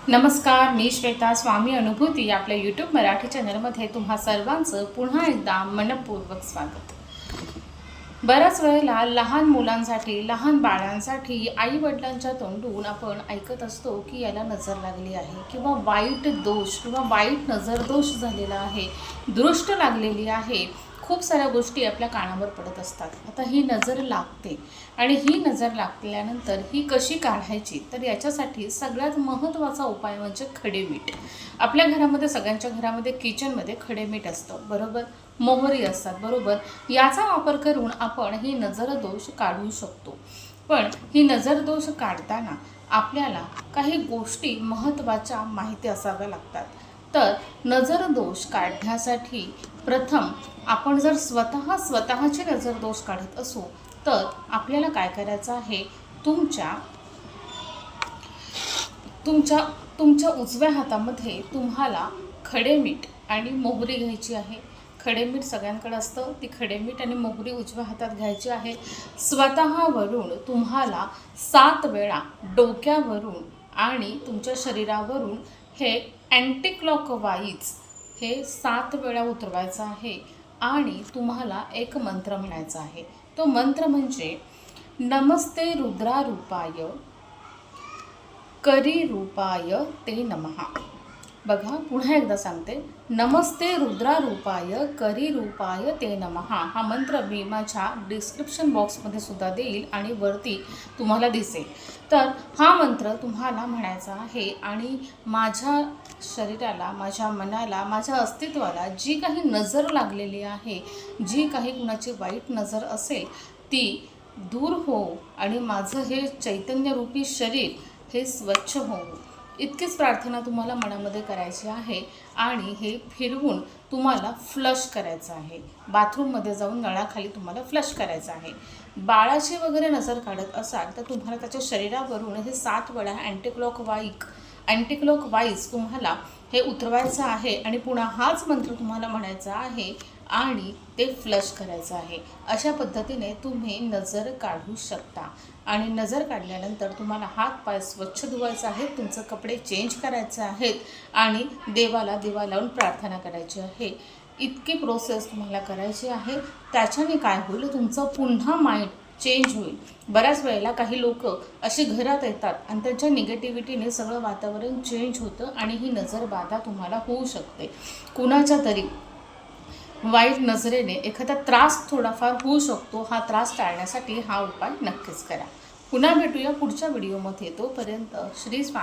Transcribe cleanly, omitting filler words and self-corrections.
नमस्कार, मी श्वेता. स्वामी अनुभूती आपल्या यूट्यूब मराठी चॅनलमध्ये तुम्हा सर्वांचं पुन्हा एकदा मनपूर्वक स्वागत. बऱ्याच वेळेला लहान मुलांसाठी, लहान बाळांसाठी आई-वडिलांच्या तोंडून आपण ऐकत असतो की याला नजर लागली आहे किंवा वाईट दोष किंवा वाईट नजरदोष झालेला आहे, दृष्ट लागलेली आहे. खूप साऱ्या गोष्टी आपल्या कानावर पडत असतात. आता ही नजर लागते आणि ही नजर लागल्यानंतर ही कशी काढायची, तर याच्यासाठी सगळ्यात महत्त्वाचा उपाय म्हणजे खडेमीठ. आपल्या घरामध्ये, सगळ्यांच्या घरामध्ये किचनमध्ये खडेमीठ असतं, बरोबर. मोहरी असतात, बरोबर. याचा वापर करून आपण ही नजरदोष काढू शकतो. पण ही नजरदोष काढताना आपल्याला काही गोष्टी महत्त्वाच्या माहिती असाव्या लागतात. तर नजरदोष काढण्यासाठी प्रथम आपण जर स्वतःची नजरदोष काढत असू तर आपल्याला काय करायचं आहे, तुमच्या तुमच्या तुमच्या उजव्या हातामध्ये तुम्हाला खडेमीठ आणि मोहरी घ्यायची आहे. खडेमीठ सगळ्यांकडे असतं, ती खडेमीठ आणि मोहरी उजव्या हातात घ्यायची आहे. स्वतःवरून तुम्हाला 7 वेळा डोक्यावरून आणि तुमच्या शरीरावरून हे अँटी क्लॉकवाईज हे 7 वेळा उतरवायचं आहे आणि तुम्हाला एक मंत्र म्हणायचा आहे. तो मंत्र म्हणजे नमस्ते रुद्रारूपाय करी रूपाय ते नमः. बघा, पुन्हा एकदा सांगते, नमस्ते रुद्रारूपाय करी रूपाय ते नमः. हा मंत्र मी माझ्या डिस्क्रिप्शन बॉक्समध्ये सुद्धा देईल आणि वरती तुम्हाला दिसेल. तर हा मंत्र तुम्हाला म्हणायचा आहे आणि माझ्या शरीराला, माझ्या मनाला, माझ्या अस्तित्वाला जी काही नजर लागलेली आहे, जी काही कुणाची वाईट नजर असेल ती दूर हो आणि माझं हे चैतन्यरूपी शरीर हे स्वच्छ हो, इतकीच प्रार्थना तुम्हाला मनामध्ये करायची आहे. आणि हे फिरवून तुम्हाला फ्लश करायचं आहे. बाथरूममध्ये जाऊन नळाखाली तुम्हाला फ्लश करायचं आहे. बाळाची वगैरे नजर काढत असाल तर तुम्हाला त्याच्या शरीरावरून हे 7 वेळा अँटीक्लॉकवाईज तुम्हाला हे उतरवायचं आहे आणि पुन्हा हाच मंत्र तुम्हाला म्हणायचा आहे आणि ते फ्लश करायचं आहे. अशा पद्धतीने तुम्ही नजर काढू शकता. आणि नजर काढल्यानंतर तुम्हाला हात पाय स्वच्छ धुवायचे आहेत, तुमचे कपडे चेंज करायचे आहेत आणि देवाला दिवा लावून प्रार्थना करायची आहे. इतकी प्रोसेस तुम्हाला करायची आहे. त्याच्याने काय होईल, तुमचं पुन्हा माइंड चेंज होईल. बऱ्याच वेळेला काही लोक अशी घरात येतात आणि त्यांच्या निगेटिव्हिटीने सगळं वातावरण चेंज होतं आणि ही नजरबाधा तुम्हाला होऊ शकते. कुणाच्या तरी वाईट नजरेने एखादा त्रास थोडाफार होऊ शकतो. हा त्रास टाळण्यासाठी हा उपाय नक्कीच करा. पुन्हा भेटूया पुढच्या व्हिडिओमध्ये. तोपर्यंत श्री स्वामी.